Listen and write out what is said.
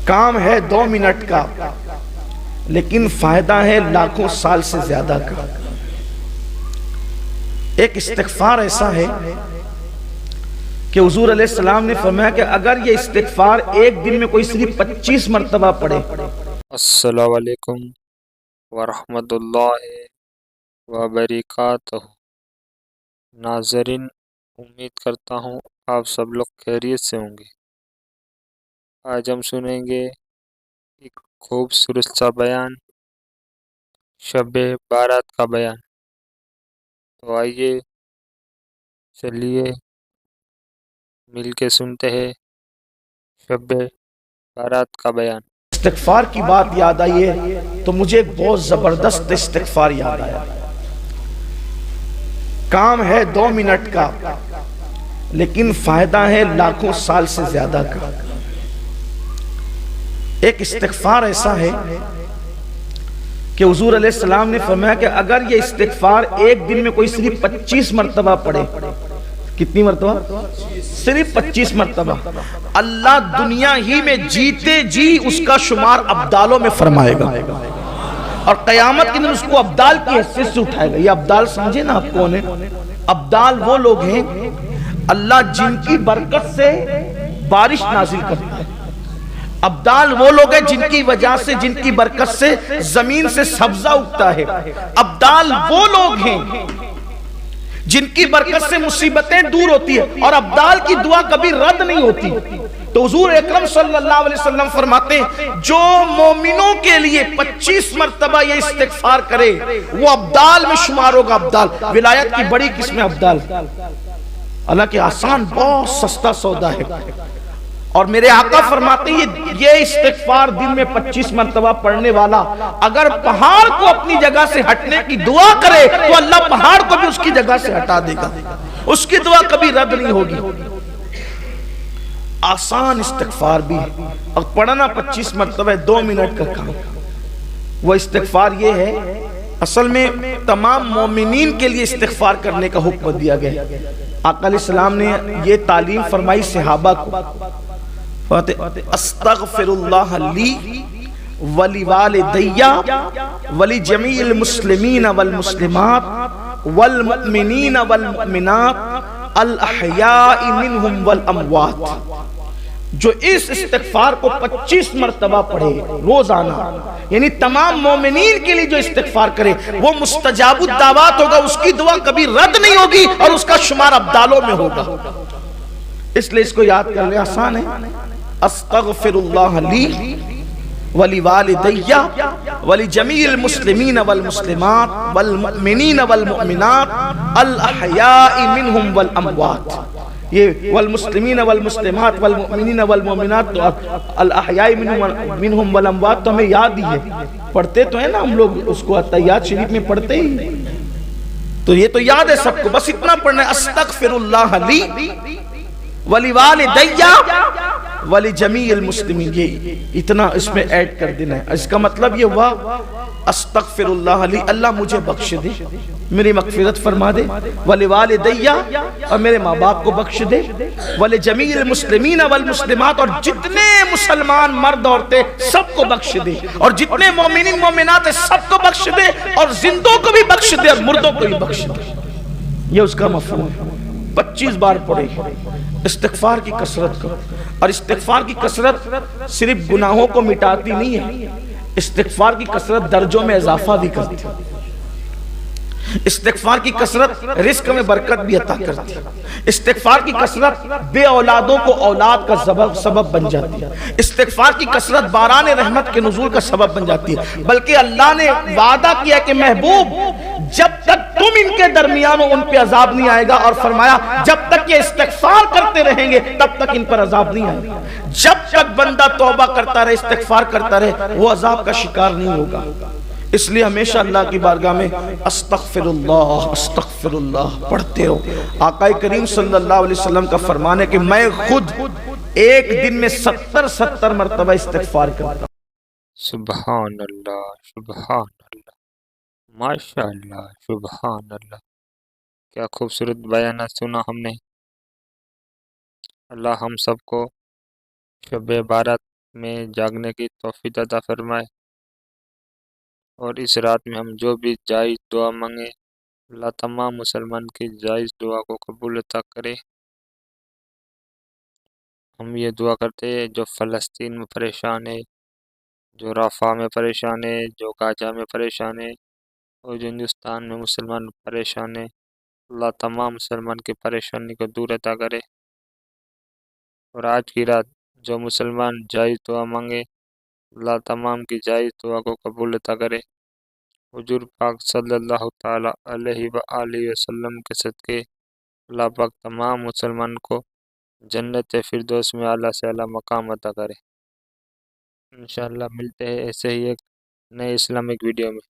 کام ہے 2 منٹ کا لیکن فائدہ ہے لاکھوں سال سے زیادہ کا۔ ایک استغفار ایسا ہے کہ حضور علیہ السلام نے فرمایا کہ اگر یہ استغفار ایک دن میں کوئی صرف 25 مرتبہ پڑھے۔ السلام علیکم ورحمۃ اللہ وبرکاتہ۔ ناظرین، امید کرتا ہوں آپ سب لوگ خیریت سے ہوں گے۔ آج ہم سنیں گے ایک خوبصورت سا بیان، شب بارات کا بیان۔ تو آئیے چلیے مل کے سنتے ہیں شب بارات کا بیان۔ استغفار کی بات یاد آئی ہے تو مجھے ایک بہت زبردست استغفار یاد آیا۔ کام ہے 2 منٹ کا لیکن فائدہ ہے لاکھوں سال سے زیادہ کا۔ ایک استغفار ایسا ہے کہ حضور علیہ السلام نے فرمایا کہ اگر یہ استغفار ایک دن میں کوئی صرف 25 مرتبہ پڑھے۔ کتنی مرتبہ؟ صرف 25 مرتبہ، اللہ دنیا ہی میں جیتے جی اس کا شمار ابدالوں میں فرمائے گا، اور قیامت کے دن اس کو ابدال کی حیثیت سے اٹھائے گا۔ یہ ابدال سمجھے نا آپ کون ہیں؟ ابدال وہ لوگ ہیں اللہ جن کی برکت سے بارش نازل کرتا ہے۔ ابدال وہ لوگ ہیں جن کی وجہ سے، جن کی برکت سے زمین سے سبزہ اگتا ہے۔ ابدال وہ لوگ ہیں جن کی برکت سے مصیبتیں دور ہوتی ہیں، اور ابدال کی دعا کبھی رد نہیں ہوتی۔ تو حضور اکرم صلی اللہ علیہ وسلم فرماتے ہیں جو مومنوں کے لیے 25 مرتبہ یہ استغفار کرے وہ ابدال میں شمار ہوگا۔ ابدال ولایت کی بڑی قسم ابدال، اللہ کے آسان بہت سستا سودا ہے۔ اور میرے آقا فرماتے ہیں یہ استغفار دن میں 25 مرتبہ پڑھنے والا اگر پہاڑ کو اپنی جگہ سے ہٹنے کی دعا کرے تو اللہ پہاڑ کو بھی اس کی جگہ سے ہٹا دے گا، اس کی دعا کبھی رد نہیں ہوگی۔ آسان استغفار بھی ہے، اور پڑھنا 25 مرتبہ 2 منٹ کا کام۔ وہ استغفار یہ ہے، اصل میں تمام مومنین کے لیے استغفار کرنے کا حکم دیا گیا۔ آقا علیہ السلام نے یہ تعلیم فرمائی صحابہ کو، استغفر اللہ لی ولی والدی ولی جمیع المسلمین والمسلمات والمؤمنین والمؤمنات الاحیاء منہم والاموات۔ جو اس استغفار کو 25 مرتبہ پڑھے روزانہ، یعنی تمام مومنین کے لیے جو استغفار کرے وہ مستجاب الدعوات ہوگا، اس کی دعا کبھی رد نہیں ہوگی، اور اس کا شمار ابدالوں میں ہوگا۔ اس لیے اس کو یاد کر لیں، آسان ہے۔ استغفر اللہ لی ولی والدی ولی جمیع المسلمین والمسلمات والمؤمنین والمؤمنات الاحیاء منہم والاموات۔ یہ والمسلمین والمسلمات والمؤمنین والمؤمنات، تو الاحیاء منہم والاموات تو ہمیں یاد ہی ہے، پڑھتے تو ہیں نا ہم لوگ اس کو، تحیات شریف میں پڑھتے ہی، تو یہ تو یاد ہے سب کو، بس اتنا پڑھنا ہے۔ استغفر اللہ لی ولی والدی ولی جمیع المسلمین، یہ اتنا اس میں ایڈ کر دینا ہے۔ اس کا مطلب یہ ہوا استغفر اللہ لی، اللہ مجھے بخش دے، میری مغفرت فرما دے، ولی والدی اور میرے ماں باپ کو بخش دے، ولی جمیع المسلمین والمسلمات اور جتنے مسلمان مرد عورتیں سب کو بخش دے، اور جتنے مومنین مومنات سب کو بخش دے، اور زندوں کو بھی بخش دے اور مردوں کو بھی بخش دے۔ یہ اس کا مفہوم ہے۔ 25 بار پڑھے، استغفار کی کثرت کرو، اور استغفار کی کثرت صرف گناہوں کو مٹاتی نہیں ہے، استغفار کی کثرت درجوں میں اضافہ بھی کرتی ہے۔ استغفار کی کثرت رزق میں برکت بھی عطا کرتی ہے۔ استغفار کی کثرت بے اولادوں کو اولاد کا سبب بن جاتی ہے۔ استغفار کی کثرت باران رحمت کے نزول کا سبب بن جاتی ہے۔ بلکہ اللہ نے وعدہ کیا کہ محبوب جب تک تم ان کے درمیان ہو ان پہ عذاب نہیں آئے گا، اور فرمایا جب تک یہ استغفار کرتے رہیں گے تب تک ان پر عذاب نہیں آئے گا۔ جب تک بندہ توبہ کرتا رہے، استغفار کرتا رہے، وہ عذاب کا شکار نہیں ہوگا۔ اس لیے ہمیشہ اللہ کی بارگاہ میں استغفر اللہ پڑھتے رہو۔ آقا کریم صلی اللہ علیہ وسلم کا فرمان ہے کہ میں خود ایک دن میں 70 مرتبہ استغفار کرتا ہوں۔ سبحان اللہ، سبحان اللہ، ماشاء اللہ، سبحان اللہ۔ کیا خوبصورت بیانات سنا ہم نے۔ اللہ ہم سب کو شب بارات میں جاگنے کی توفیق عطا فرمائے، اور اس رات میں ہم جو بھی جائز دعا مانگیں اللہ تمام مسلمان کی جائز دعا کو قبول عطا کرے۔ ہم یہ دعا کرتے ہیں جو فلسطین میں پریشان ہے، جو رافع میں پریشان ہے، جو غزہ میں پریشان ہے، اور جو ہندوستان میں مسلمان پریشان ہے، اللہ تمام مسلمان کی پریشانی کو دور عطا کرے۔ اور آج کی رات جو مسلمان جائز دعا مانگے اللہ تمام کی جائز دعا کو قبول عطا کرے۔ حضور پاک صلی اللہ تعالی علیہ وآلہ وسلم کے صدقے اللہ پاک تمام مسلمان کو جنت فردوس میں اعلیٰ سے اعلیٰ مقام عطا کرے۔ انشاءاللہ ملتے ہیں ایسے ہی ایک نئے اسلامک ویڈیو میں۔